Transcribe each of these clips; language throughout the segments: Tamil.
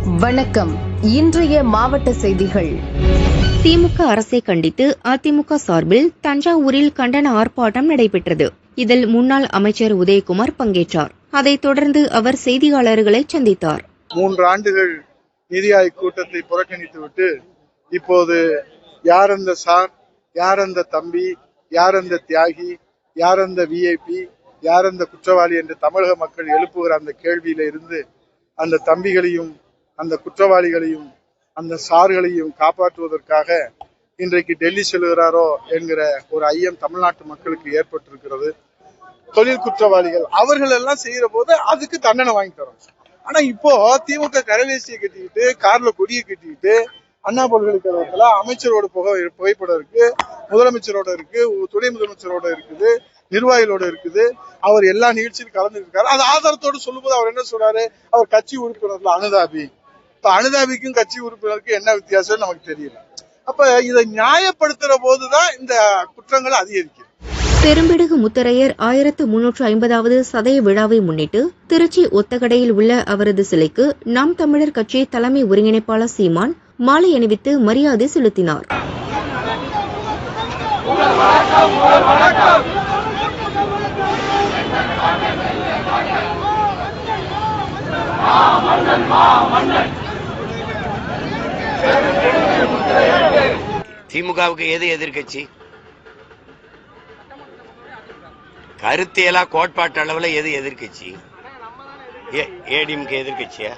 வணக்கம். இன்றைய மாவட்ட செய்திகள். திமுக அரசை கண்டித்து அதிமுக சார்பில் தஞ்சாவூரில் கண்டன ஆர்ப்பாட்டம் நடைபெற்றது. இதில் முன்னாள் அமைச்சர் உதயகுமார் பங்கேற்றார். அதைத் தொடர்ந்து அவர் செய்தியாளர்களை சந்தித்தார். 3 ஆண்டுகள் நிதி ஆயோக் கூட்டத்தை புறக்கணித்துவிட்டு இப்போது யார் அந்த சார், யார் அந்த தம்பி, யார் அந்த தியாகி, யார் அந்த விஐபி, யார் அந்த குற்றவாளி என்று தமிழக மக்கள் எழுப்புகிற அந்த கேள்வியில இருந்து அந்த தம்பிகளையும் அந்த குற்றவாளிகளையும் அந்த சார்களையும் காப்பாற்றுவதற்காக இன்றைக்கு டெல்லி செல்கிறாரோ என்கிற ஒரு ஐயம் தமிழ்நாட்டு மக்களுக்கு ஏற்பட்டிருக்கிறது. தொழில் குற்றவாளிகள் அவர்கள் எல்லாம் செய்யற போது அதுக்கு தண்டனை வாங்கி தரோம். ஆனா இப்போ திமுக கரவேசியை கட்டிக்கிட்டு கார்ல கொடியை கட்டிக்கிட்டு அண்ணா பல்கலைக்கழகத்துல அமைச்சரோட புகைப்படம் இருக்கு, முதலமைச்சரோட இருக்கு, துணை முதலமைச்சரோட இருக்குது, நிர்வாகிகளோட இருக்குது. அவர் எல்லா நிகழ்ச்சியிலும் கலந்துருக்காரு. அது ஆதாரத்தோடு சொல்லும்போது அவர் என்ன சொல்றாரு, அவர் கட்சி உறுப்பினர்ல அனுதாபி. இப்ப அனுதாபிக்கும் கட்சி உறுப்பினருக்கும் என்ன வித்தியாசம் நமக்கு தெரியல. அப்ப இதை நியாயப்படுத்துற போதுதான் இந்த குற்றங்கள் அதிகரிக்கும். பெரும்பிடுகு முத்தரையர் 1350வது சதய விழாவை முன்னிட்டு திருச்சி ஒத்தகடையில் உள்ள அவரது சிலைக்கு நாம் தமிழர் கட்சி தலைமை ஒருங்கிணைப்பாளர் சீமான் மாலை அணிவித்து மரியாதை செலுத்தினார். திமுகவுக்கு எது எதிர்கட்சி? கருத்தியலா கோட்பாட்டு அளவுல எது எதிர்கட்சி? ஏடிஎம்கே எதிர்கட்சியா?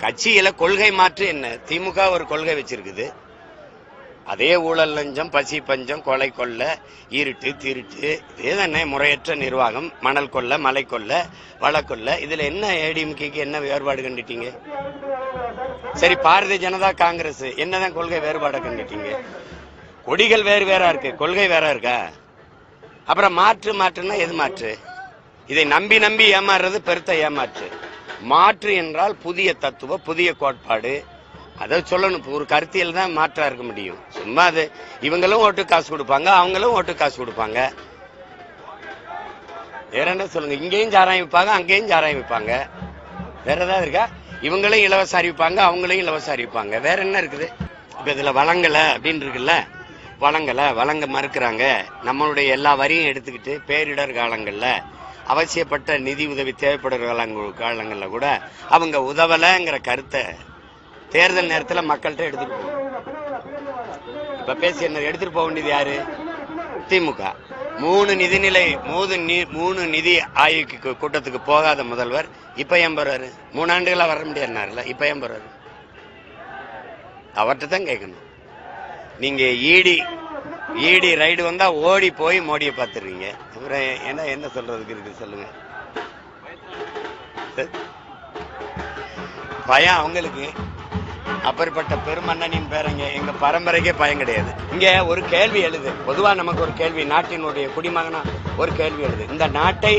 கட்சியில கொள்கை மாற்று என்ன? திமுக ஒரு கொள்கை வச்சிருக்குது. அதே ஊழல், லஞ்சம், பசி, பஞ்சம், கொலை, கொள்ள, இருட்டு, திருட்டு, இதே முறையற்ற நிர்வாகம், மணல் கொள்ள, மலை கொள்ள, வளக்கொள்ள. இதுல என்ன ஏடிஎம்கேக்கு என்ன வேறுபாடு கண்டுட்டீங்க? சரி, பாரதிய ஜனதா காங்கிரஸ் என்னதான் கொள்கை வேறுபாடை கண்டுட்டீங்க? கொடிகள் வேறு வேறா இருக்கு, கொள்கை வேற இருக்கா? அப்புறம் மாற்றுன்னா எது மாற்று? இதை நம்பி நம்பி ஏமாறுறது பெருத்த ஏமாற்று. மாற்று என்றால் புதிய தத்துவம், புதிய கோட்பாடு, அதை சொல்லணும். ஒரு கருத்தியல் தான் மாற்றா இருக்க முடியும். சும்மா அது இவங்களும் ஓட்டு காசு கொடுப்பாங்க, அவங்களும் ஓட்டு காசு கொடுப்பாங்க. வேற என்ன சொல்லுங்க? இங்கேயும் சாராயம் விற்பாங்க, அங்கேயும் சாராயம் விற்பாங்க. வேற ஏதாவது இருக்கா? இவங்களும் இலவச அறிவிப்பாங்க, அவங்களையும் இலவச அறிவிப்பாங்க. வேற என்ன இருக்குது? இப்ப இதுல வழங்கல அப்படின்னு இருக்குல்ல, வழங்க மறுக்கிறாங்க. நம்மளுடைய எல்லா வரியும் எடுத்துக்கிட்டு பேரிடர் காலங்கள்ல அவசியப்பட்ட நிதி உதவி தேவைப்படுற காலங்கள்ல கூட அவங்க உதவலைங்கிற கருத்தை தேர்தல் நேரத்தில் மக்கள்கிட்ட எடுத்துட்டு போகும். இப்ப பேசி என்ன எடுத்துட்டு போக வேண்டியது யாரு? திமுக. 3 நிதி ஆய்வு கூட்டத்துக்கு போகாத முதல்வர் இப்ப ஏன் போறாரு? 3 ஆண்டுகளா வர முடியாதுனாருல, இப்ப ஏன் போறாரு? அவர்கிட்ட தான் கேட்கணும். நீங்க ஈடி ரைடு வந்தா ஓடி போய் மோடியை பார்த்துருவீங்க. அப்புறம் என்ன சொல்றதுக்கு இருக்கு சொல்லுங்க? பயம் அவங்களுக்கு. அப்படிப்பட்ட பெருமன்னனின் பேரங்க எங்க பரம்பரைக்கே பயம் கிடையாது. இங்க ஒரு கேள்வி எழுது. பொதுவா நமக்கு ஒரு கேள்வி, நாட்டினுடைய குடிமகனா ஒரு கேள்வி எழுது. இந்த நாட்டை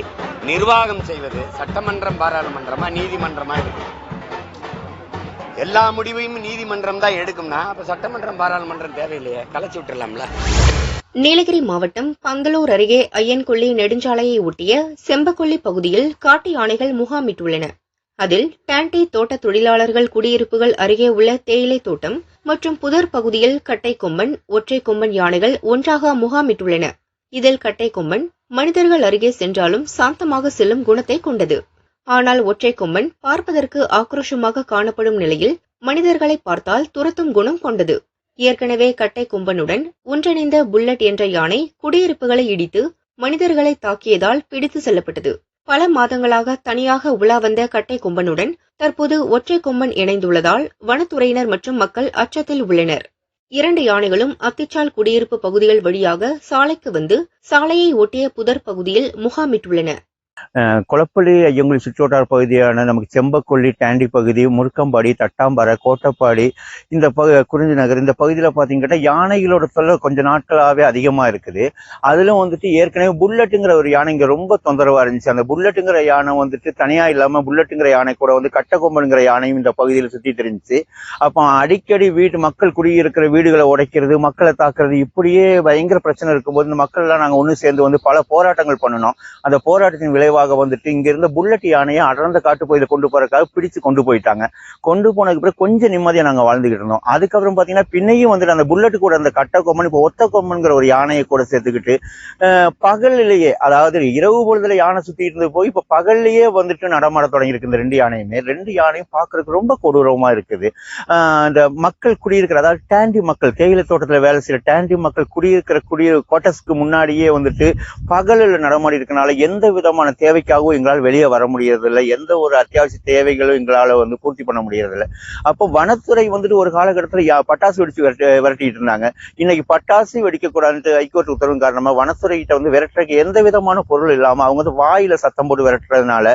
நிர்வாகம் செய்வது சட்டமன்றம், பாராளுமன்றமா, நீதிமன்றமா இருக்கு? எல்லா முடிவையும் நீதிமன்றம் தான் எடுக்கும்னா அப்ப சட்டமன்றம், பாராளுமன்றம் தேவையில்லையே, கலைச்சு விட்டுறலாம்ல. நீலகிரி மாவட்டம் பந்தலூர் அருகே ஐயன்கொல்லி நெடுஞ்சாலையை ஒட்டிய செம்பக்கொல்லி பகுதியில் காட்டு யானைகள் முகாமிட்டுள்ளன. அதில் டான்டி தோட்ட தொழிலாளர்கள் குடியிருப்புகள் அருகே உள்ள தேயிலை தோட்டம் மற்றும் புதர் பகுதியில் கட்டை கொம்பன், ஒற்றை கொம்பன் யானைகள் ஒன்றாக முகாமிட்டுள்ளன. இதில் கட்டை கொம்பன் மனிதர்கள் அருகே சென்றாலும் சாந்தமாக செல்லும் குணத்தை கொண்டது. ஆனால் ஒற்றை கொம்பன் பார்ப்பதற்கு ஆக்ரோஷமாக காணப்படும் நிலையில் மனிதர்களை பார்த்தால் துரத்தும் குணம் கொண்டது. ஏற்கனவே கட்டை கொம்பனுடன் ஒன்றிணைந்த புல்லட் என்ற யானை குடியிருப்புகளை இடித்து மனிதர்களை தாக்கியதால் பிடித்து செல்லப்பட்டது. பல மாதங்களாக தனியாக உலா வந்த கட்டை கொம்பனுடன் தற்போது ஒற்றை கொம்பன் இணைந்துள்ளதால் வனத்துறையினர் மற்றும் மக்கள் அச்சத்தில் உள்ளனர். 2 யானைகளும் அத்திச்சால் குடியிருப்பு பகுதிகள் வழியாக சாலைக்கு வந்து சாலையை ஒட்டிய புதர் பகுதியில் முகாமிட்டுள்ளன. கொளப்பள்ளி ஐயங்குடி சுற்றுவட்டார பகுதியான நமக்கு செம்பக்கொல்லி, டாண்டி பகுதி, முருக்கம்பாடி, தட்டாம்பரை, கோட்டப்பாடி, இந்த குறிஞ்சி நகர், இந்த பகுதியில் பார்த்தீங்கன்னா யானைகளோட தொல்லை கொஞ்ச நாட்களாகவே அதிகமாக இருக்குது. அதிலும் ஏற்கனவே புல்லட்டுங்கிற ஒரு யானை இங்கே ரொம்ப தொந்தரவாக இருந்துச்சு. அந்த புல்லட்டுங்கிற யானை தனியாக இல்லாமல் புல்லட்டுங்கிற யானை கூட கட்டக்கொம்பனுங்கிற யானையும் இந்த பகுதியில் சுற்றி தெரிஞ்சிச்சு. அப்போ அடிக்கடி மக்கள் குடியிருக்கிற வீடுகளை உடைக்கிறது, மக்களை தாக்குறது, இப்படியே பயங்கர பிரச்சனை இருக்கும்போது இந்த மக்கள் எல்லாம் நாங்கள் ஒன்று சேர்ந்து பல போராட்டங்கள் பண்ணணும். அந்த போராட்டத்தின் விளைவு விளைவாக வந்துட்டு இங்க இருந்த புல்லட் யானையை அடர்ந்த காட்டு பகுதியில கொண்டு போறதுக்காக பிடிச்சு கொண்டு போயிட்டாங்க. கொண்டு போனதுக்கு பிறகு கொஞ்சம் நிம்மதியா நாங்க வாழ்ந்துகிட்டு இருந்தோம். அதுக்கப்புறம் பாத்தீங்கன்னா பின்னையும் வந்துட்டு அந்த புல்லட் கூட அந்த கட்ட கொம்மன் இப்ப ஒத்த கொம்மன்கிற ஒரு யானையை கூட சேர்த்துக்கிட்டு பகல்லையே, அதாவது இரவு பொழுதுல யானை சுத்திட்டு இருந்து போய் இப்ப பகல்லையே வந்துட்டு நடமாட தொடங்கி இருக்கு. இந்த 2 யானையுமே 2 யானையும் பாக்குறதுக்கு ரொம்ப கொடூரமா இருக்குது. இந்த மக்கள் குடியிருக்கிற, அதாவது டாண்டி மக்கள், தேயிலை தோட்டத்துல வேலை செய்யற டாண்டி மக்கள் குடியிருக்கிற குவார்டர்ஸ்க்கு முன்னாடியே வந்துட்டு பகலில் நடமாடி இருக்கனால எந்த விதமான தேவைக்காகவும் எங்களால் வெளியே வர முடியறதில்லை. எந்த ஒரு அத்தியாவசிய தேவைகளும் எங்களால பூர்த்தி பண்ண முடியறதில்லை. அப்போ வனத்துறை வந்துட்டு ஒரு காலகட்டத்துல பட்டாசு வெடிச்சு விரட்டிட்டு இருந்தாங்க. இன்னைக்கு பட்டாசு வெடிக்க கூடாதுன்னு ஹைகோர்ட் உத்தரவின் காரணமா வனத்துறை கிட்ட விரட்டுறதுக்கு எந்த விதமான பொருள் இல்லாம அவங்க வாயில சத்தம் போட்டு விரட்டுறதுனால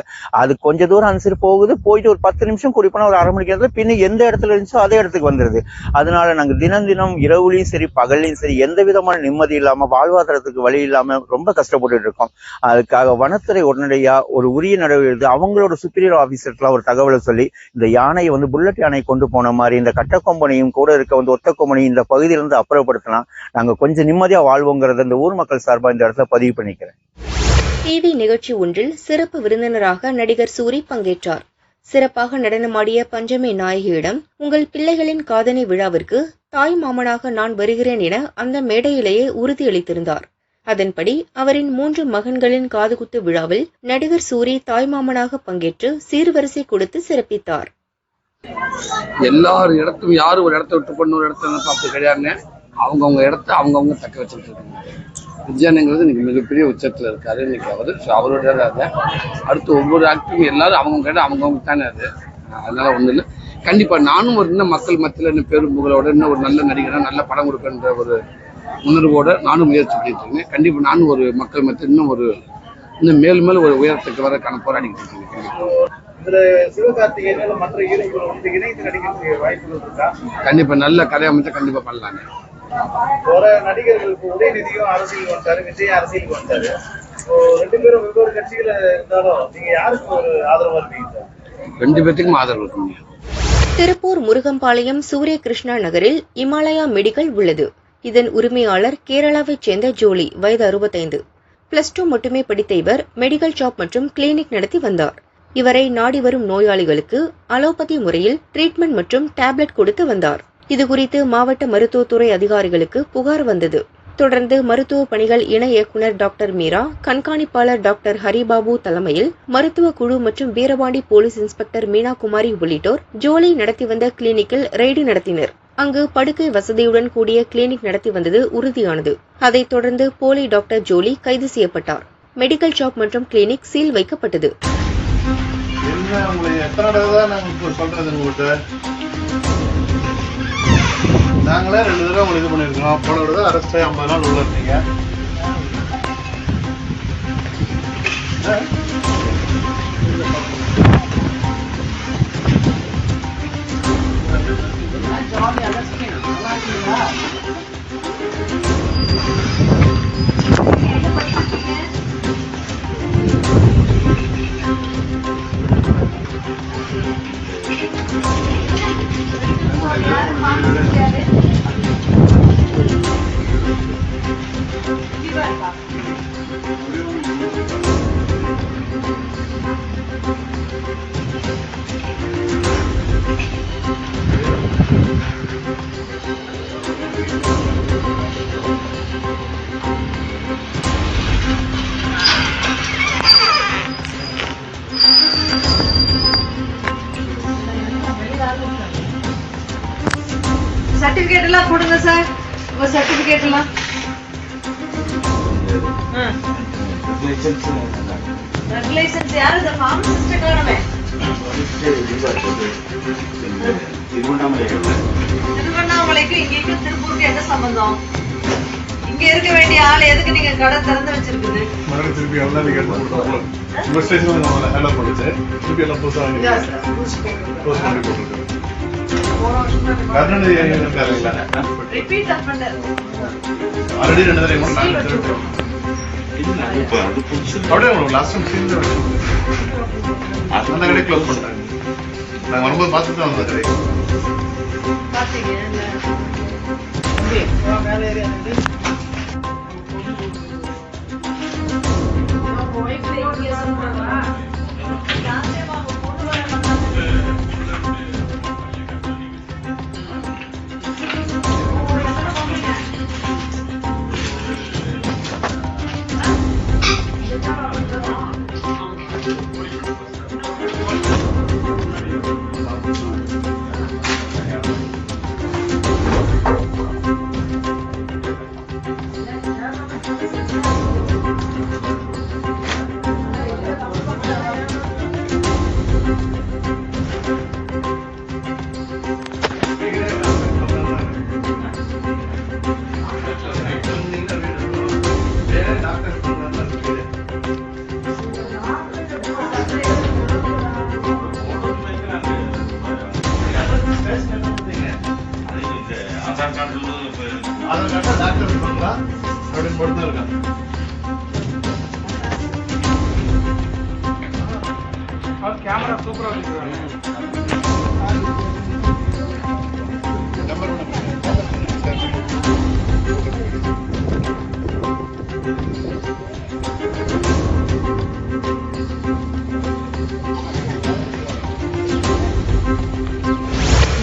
அது கொஞ்ச தூரம் அனுசரிச்சு போயிட்டு ஒரு 10 நிமிஷம் கூடி போனா ஒரு 1/2 மணி நேரத்துல பின்ன எந்த இடத்துல இருந்துச்சோ அதே இடத்துக்கு வந்துருது. அதனால நாங்க தினம் இரவுலையும் சரி பகல்லையும் சரி எந்த விதமான நிம்மதி இல்லாம வாழ்வாதாரத்துக்கு வழி இல்லாம ரொம்ப கஷ்டப்பட்டு இருக்கோம். அதுக்காக வனத்துறை உடனடியா ஒரு உரிய நடவடிக்கை எடுத்து அவங்களோட சுப்பீரியர் ஆபீசர்லாம் ஒரு தகவலை சொல்லி இந்த யானையை புல்லட் யானை கொண்டு போன மாதிரி இந்த கட்டக்கொம்பனையும் கூட இருக்க ஒத்த கொம்பனையும் இந்த பகுதியிலிருந்து அப்புறப்படுத்தினா நாங்க கொஞ்சம் நிம்மதியா வாழ்வோங்கிறத இந்த ஊர் மக்கள் சார்பா இந்த இடத்துல பதிவு பண்ணிக்கிறேன். டிவி நிகழ்ச்சி ஒன்றில் சிறப்பு விருந்தினராக நடிகர் சூரி பங்கேற்றார். சிறப்பாக நடனமாடிய பஞ்சமி நாயகியிடம், உங்கள் பிள்ளைகளின் காதணி விழாவிற்கு தாய் மாமனாக நான் வருகிறேன் என அந்த மேடையிலேயே உறுதியளித்திருந்தார். அதன்படி அவரின் 3 மகன்களின் காதுகுத்து விழாவில் நடிகர் சூரி தாய்மாமனாக பங்கேற்று சீர்வரிசை கொடுத்து சிறப்பித்தார். எல்லார் இடத்தும் யாரும் ஒரு இடத்த விட்டு பண்ண ஒரு இடத்த பார்த்து கிடையாதுங்க. அவங்கவுங்க இடத்த அவங்கவுங்க தக்க வச்சுட்டு இருக்காங்க. விஜயனுங்கிறது இன்னைக்கு மிகப்பெரிய உச்சத்துல இருக்காரு. இன்னைக்கு அவரோட அடுத்து ஒவ்வொரு ஆக்டிவும் எல்லாரும் அவங்கவுங்க இடம் அவங்கவுங்க தானே அது. அதனால ஒண்ணு இல்லை. கண்டிப்பா நானும் ஒரு இன்னும் மக்கள் மத்தியில இன்னும் பெரும் புகழோட இன்னும் ஒரு நல்ல நடிகரா நல்ல படம் கொடுக்கின்ற ஒரு உணர்வோட நானும் முயற்சி பண்ணிட்டு இருக்கேன். கண்டிப்பா நானும் ஒரு மக்கள் மத்தியில் இன்னும் மேலும் ஒரு உயரத்துக்கு வரக்கான போராடிட்டு இருக்கேன். கண்டிப்பா நல்ல கதை அமைச்சா கண்டிப்பா பண்ணலாங்க. நடிகர்களுக்கு உதயநிதியும் அரசியல் வந்தாரு, விஜய் அரசியலுக்கு வந்தாரு. 2 பேரும் வெவ்வேறு கட்சியில இருந்தாலும் நீங்க யாருக்கு ஒரு ஆதரவா இருக்கீங்க? 2 பேத்துக்கும் ஆதரவு இருக்குங்க. திருப்பூர் முருகம்பாளையம் சூரிய கிருஷ்ணா நகரில் இமாலயா மெடிக்கல் உள்ளது. இதன் உரிமையாளர் கேரளாவைச் சேர்ந்த ஜோலி, வயது 65. +2 மட்டுமே படித்த இவர் மெடிக்கல் ஷாப் மற்றும் கிளினிக் நடத்தி வந்தார். இவரை நாடி வரும் நோயாளிகளுக்கு அலோபதி முறையில் ட்ரீட்மெண்ட் மற்றும் டேப்லெட் கொடுத்து வந்தார். இதுகுறித்து மாவட்ட மருத்துவத்துறை அதிகாரிகளுக்கு புகார் வந்தது. தொடர்ந்து மருத்துவ பணிகள் இணை இயக்குநர் டாக்டர் மீரா, கண்காணிப்பாளர் டாக்டர் ஹரிபாபு தலைமையில் மருத்துவ குழு மற்றும் வீரபாண்டி போலீஸ் இன்ஸ்பெக்டர் மீனா குமாரி உள்ளிட்டோர் ஜோலி நடத்தி வந்த கிளினிக்கில் ரெய்டு நடத்தினர். அங்கு படுக்கை வசதியுடன் கூடிய கிளினிக் நடத்தி வந்தது உறுதியானது. அதைத் தொடர்ந்து போலி டாக்டர் ஜோலி கைது செய்யப்பட்டார். மெடிக்கல் ஷாப் மற்றும் கிளினிக் சீல் வைக்கப்பட்டது. நாங்களே 2 தடவை உங்களுக்கு இது பண்ணிருக்கோம். போன விட அரெஸ்ட் ஆகி 50 நாள் உள்ள இருக்கீங்க. சர்டிபிகேட் எல்லாம் கொடுங்க சார். உங்க சர்டிபிகேட் எல்லாம் லைசன்ஸ் யாரு? இந்த ஃபார்மசிஸ்ட் காணமே. திருவண்ணாமலைக்கு இங்கேக்கு திருப்பூருக்கு என்ன சம்பந்தம்? இங்க இருக்க வேண்டிய ஆள் எதுக்கு நீங்க கடை திறந்து வச்சிருக்குது? திருப்பி எல்லாம் நீங்க உங்க ஸ்டேஷன்ல நம்ம ஹேலோ பண்ணிச்சு திருப்பி எல்லாம் புதுசா போஸ்ட் பண்ணி போட்டுருக்கு. கர்நாடக இருக்காருல்ல, ரிப்பீட் பண்ணாரு ஆல்ரெடி 2 தடவை பண்ணாங்க. அப்படியே உங்களுக்கு லாஸ்ட் டைம் சீன் அந்த கடை க்ளோஸ் பண்ணிட்டாங்க. நாங்க வரும்போது பார்த்துட்டு தான் அந்த கடை பாத்தீங்க. மேலே ஏரியா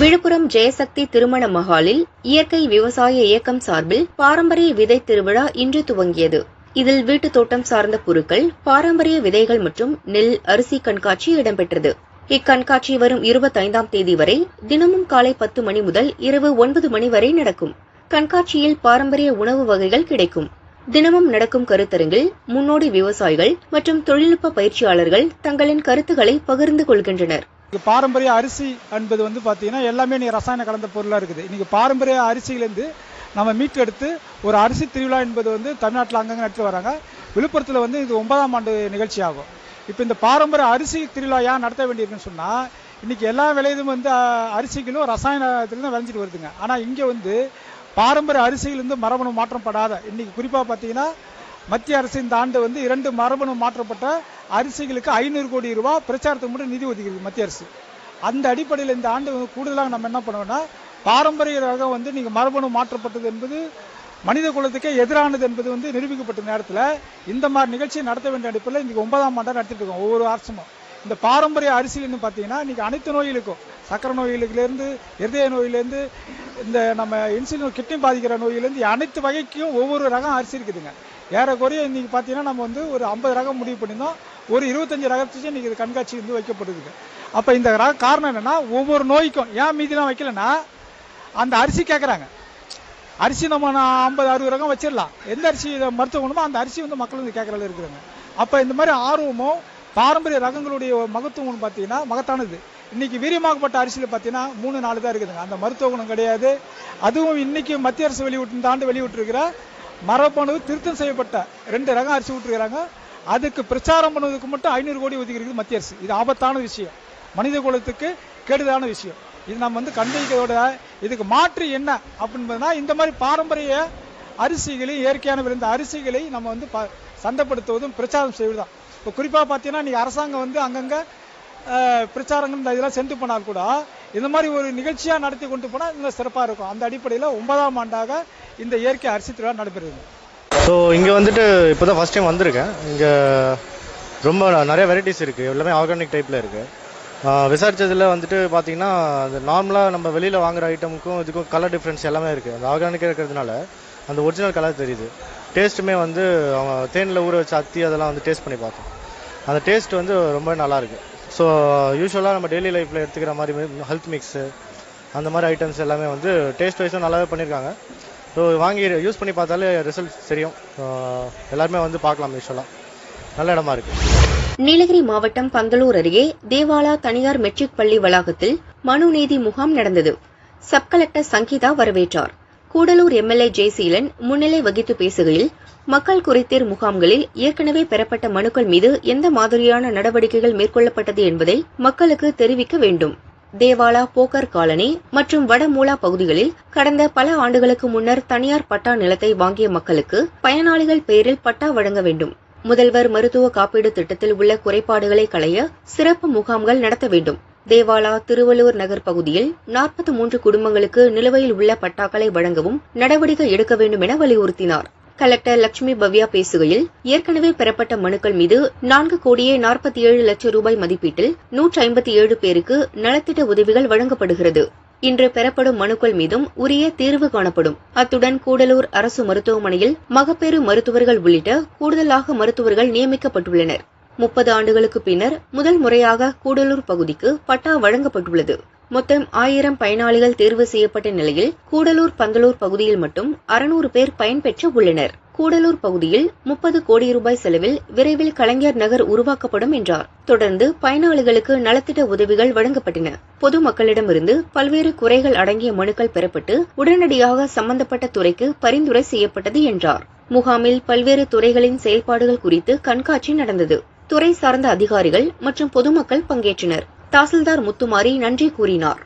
விழுப்புரம் ஜெயசக்தி திருமண மஹாலில் இயற்கை விவசாய இயக்கம் சார்பில் பாரம்பரிய விதை திருவிழா இன்று துவங்கியது. இதில் வீட்டுத் தோட்டம் சார்ந்த பொருட்கள், பாரம்பரிய விதைகள் மற்றும் நெல், அரிசி கண்காட்சி இடம்பெற்றது. இக்கண்காட்சி வரும் 25ஆம் தேதி வரை தினமும் காலை 10 மணி முதல் இரவு 9 மணி வரை நடக்கும். கண்காட்சியில் பாரம்பரிய உணவு வகைகள் கிடைக்கும். தினமும் நடக்கும் கருத்தரங்கில் முன்னோடி விவசாயிகள் மற்றும் தொழில்நுட்ப பயிற்சியாளர்கள் தங்களின் கருத்துக்களை பகிர்ந்து கொள்கின்றனர். பாரம்பரிய அரிசி என்பது வந்து பார்த்தீங்கன்னா எல்லாமே நீ ரசாயன கலந்த பொருளாக இருக்குது. இன்னைக்கு பாரம்பரிய அரிசியிலேருந்து நம்ம மீட்டு எடுத்து ஒரு அரிசி திருவிழா என்பது வந்து தமிழ்நாட்டில் அங்கங்கே நடத்தி வராங்க. விழுப்புரத்தில் வந்து இது 9ஆம் ஆண்டு நிகழ்ச்சி ஆகும். இப்போ இந்த பாரம்பரிய அரிசி திருவிழா ஏன் நடத்த வேண்டியிருக்குன்னு சொன்னால், இன்னைக்கு எல்லா விளையும் வந்து அரிசிகளும் ரசாயனத்தில் தான் விளைஞ்சிட்டு வருதுங்க. ஆனால் இங்கே வந்து பாரம்பரிய அரிசியிலிருந்து மரபணு மாற்றப்படாத, இன்னைக்கு குறிப்பாக பார்த்தீங்கன்னா மத்திய அரசு இந்த ஆண்டு வந்து 2 மரபணு மாற்றப்பட்ட அரிசிகளுக்கு 500 கோடி ரூபாய் பிரச்சாரத்துக்கு மட்டும் நிதி ஒதுக்கிருக்கு மத்திய அரசு. அந்த அடிப்படையில் இந்த ஆண்டு கூடுதலாக நம்ம என்ன பண்ணுவோம்னா, பாரம்பரிய ரகம் வந்து நீங்கள் மரபணு மாற்றப்பட்டது என்பது மனித குலத்துக்கே எதிரானது என்பது வந்து நிரூபிக்கப்பட்ட நேரத்தில் இந்த மாதிரி நிகழ்ச்சியை நடத்த வேண்டிய அடிப்படையில் இன்றைக்கி 9ஆம் ஆண்டாக நடத்திட்டு இருக்கோம். ஒவ்வொரு அரசும் இந்த பாரம்பரிய அரிசியிலேருந்து பார்த்தீங்கன்னா இன்றைக்கி அனைத்து நோய்களுக்கும், சக்கரை நோய்களிலேருந்து, இருதய நோயிலேருந்து, இந்த நம்ம இன்சுலின் கிட்னி பாதிக்கிற நோயிலேருந்து அனைத்து வகைக்கும் ஒவ்வொரு ரகம் அரிசி இருக்குதுங்க. ஏறக்குறைய இன்றைக்கி பார்த்தீங்கன்னா நம்ம வந்து ஒரு 50 ரகம் முடிவு பண்ணியிருந்தோம். ஒரு 25 ரகத்துக்கு இன்றைக்கி இது கண்காட்சி வந்து வைக்கப்படுது. அப்போ இந்த காரணம் என்னென்னா, ஒவ்வொரு நோய்க்கும் ஏன் மீதிலாம் வைக்கலன்னா அந்த அரிசி கேட்குறாங்க. அரிசி நம்ம 50-60 ரகம் வச்சிடலாம், எந்த அரிசி மருத்துவ குணமோ அந்த அரிசி வந்து மக்கள் வந்து கேட்குறதுல இருக்கிறாங்க. அப்போ இந்த மாதிரி ஆர்வமும் பாரம்பரிய ரகங்களுடைய மகத்துவம் பார்த்தீங்கன்னா மகத்தானது. இன்னைக்கு வீரியமாகப்பட்ட அரிசியில் பார்த்தீங்கன்னா 3-4 தான் இருக்குதுங்க, அந்த மருத்துவ குணம் கிடையாது. அதுவும் இன்னைக்கு மத்திய அரசு இந்த ஆண்டு வெளியிட்டிருக்கிற மரபணு திருத்தம் செய்யப்பட்ட 2 ரகம் அரிசி விட்டுருக்கிறாங்க. அதுக்கு பிரச்சாரம் பண்ணுவதற்கு மட்டும் 500 கோடி ஒதுக்கிறது மத்திய அரசு. இது ஆபத்தான விஷயம், மனித குலத்துக்கு கேடுதலான விஷயம். இது நம்ம வந்து கண்டிக்கிறதோட இதுக்கு மாற்று என்ன அப்படின்னா, இந்த மாதிரி பாரம்பரிய அரிசிகளை, இயற்கையான விளைந்த அரிசிகளை நம்ம வந்து சந்தைப்படுத்துவதும் பிரச்சாரம் செய்வதுதான். இப்போ குறிப்பாக பார்த்தீங்கன்னா இன்றைக்கி அரசாங்கம் வந்து அங்கங்கே பிரச்சாரங்கள் இந்த இதெல்லாம் சென்று போனால் கூட இந்த மாதிரி ஒரு நிகழ்ச்சியாக நடத்தி கொண்டு போனால் இன்னும் சிறப்பாக இருக்கும். அந்த அடிப்படையில் 9ஆம் ஆண்டாக இந்த இயற்கை அரிசி திருவிழா நடைபெறுது. ஸோ இங்கே வந்துட்டு இப்போ தான் ஃபஸ்ட் டைம் வந்திருக்கேன். இங்கே ரொம்ப நிறைய வெரைட்டிஸ் இருக்குது, எல்லாமே ஆர்கானிக் டைப்பில் இருக்குது. விசாரித்ததில் வந்துட்டு பார்த்தீங்கன்னா அந்த நார்மலாக நம்ம வெளியில் வாங்குகிற ஐட்டமுக்கும் இதுக்கும் கலர் டிஃப்ரென்ஸ் எல்லாமே இருக்குது. அந்த ஆர்கானிக்காக இருக்கிறதுனால அந்த ஒரிஜினல் கலர் தெரியுது. டேஸ்ட்டுமே வந்து அவங்க தேனில் ஊற வச்ச அத்தி அதெல்லாம் வந்து டேஸ்ட் பண்ணி பார்த்தோம். அந்த டேஸ்ட் வந்து ரொம்ப நல்லாயிருக்கு. ஸோ யூஸ்வலாக நம்ம டெய்லி லைஃப்பில் எடுத்துக்கிற மாதிரி ஹெல்த் மிக்ஸு அந்த மாதிரி ஐட்டம்ஸ் எல்லாமே வந்து டேஸ்ட் வைஸும் நல்லாவே பண்ணியிருக்காங்க. ஸோ வாங்கி யூஸ் பண்ணி பார்த்தாலே ரிசல்ட் தெரியும். எல்லாருமே வந்து பார்க்கலாம், யூஸ்வலாக நல்ல இடமா இருக்குது. நீலகிரி மாவட்டம் பந்தலூர் அருகே தேவாலா தனியார் மெட்ரிக் பள்ளி வளாகத்தில் மனு நீதி முகாம் நடந்தது. சப் கலெக்டர் சங்கீதா வரவேற்றார். கூடலூர் எம்எல்ஏ ஜெயசீலன் முன்னிலை வகித்து பேசுகையில், மக்கள் குறைதீர் முகாம்களில் ஏற்கனவே பெறப்பட்ட மனுக்கள் மீது எந்த மாதிரியான நடவடிக்கைகள் மேற்கொள்ளப்பட்டது என்பதை மக்களுக்கு தெரிவிக்க வேண்டும். தேவாலா, போக்கர் காலனி மற்றும் வடமூலா பகுதிகளில் கடந்த பல ஆண்டுகளுக்கு முன்னர் தனியார் பட்டா நிலத்தை வாங்கிய மக்களுக்கு பயனாளிகள் பெயரில் பட்டா வழங்க வேண்டும். முதல்வர் மருத்துவ காப்பீடு திட்டத்தில் உள்ள குறைபாடுகளை களைய சிறப்பு முகாம்கள் நடத்த வேண்டும். தேவாலா, திருவள்ளூர் நகர் பகுதியில் 43 குடும்பங்களுக்கு நிலுவையில் உள்ள பட்டாக்களை வழங்கவும் நடவடிக்கை எடுக்க வேண்டும் என வலியுறுத்தினார். கலெக்டர் லட்சுமி பவ்யா பேசுகையில், ஏற்கனவே பெறப்பட்ட மனுக்கள் மீது 4,47,00,000 ரூபாய் மதிப்பீட்டில் 157 பேருக்கு நலத்திட்ட உதவிகள் வழங்கப்படுகிறது. இன்று பெறப்படும் மனுக்கள் மீதும் உரிய தீர்வு காணப்படும். அத்துடன் கூடலூர் அரசு மருத்துவமனையில் மகப்பேறு மருத்துவர்கள் உள்ளிட்ட கூடுதலாக மருத்துவர்கள் நியமிக்கப்பட்டுள்ளனர். 30 ஆண்டுகளுக்கு பின்னர் முதல் முறையாக கூடலூர் பகுதிக்கு பட்டா வழங்கப்பட்டுள்ளது. மொத்தம் 1000 பயனாளிகள் தேர்வு செய்யப்பட்ட நிலையில் கூடலூர் பந்தலூர் பகுதியில் மட்டும் 600 பேர் பயன்பெற்று உள்ளனர். கூடலூர் பகுதியில் 30 கோடி ரூபாய் செலவில் விரைவில் கலைஞர் நகர் உருவாக்கப்படும் என்றார். தொடர்ந்து பயனாளிகளுக்கு நலத்திட்ட உதவிகள் வழங்கப்பட்டன. பொதுமக்களிடமிருந்து பல்வேறு குறைகள் அடங்கிய மனுக்கள் பெறப்பட்டு உடனடியாக சம்பந்தப்பட்ட துறைக்கு பரிந்துரை செய்யப்பட்டது என்றார். முகாமில் பல்வேறு துறைகளின் செயல்பாடுகள் குறித்து கண்காட்சி நடந்தது. துறை சார்ந்த அதிகாரிகள் மற்றும் பொதுமக்கள் பங்கேற்றனர். தாசில்தார் முத்துமாரி நன்றி கூறினார்.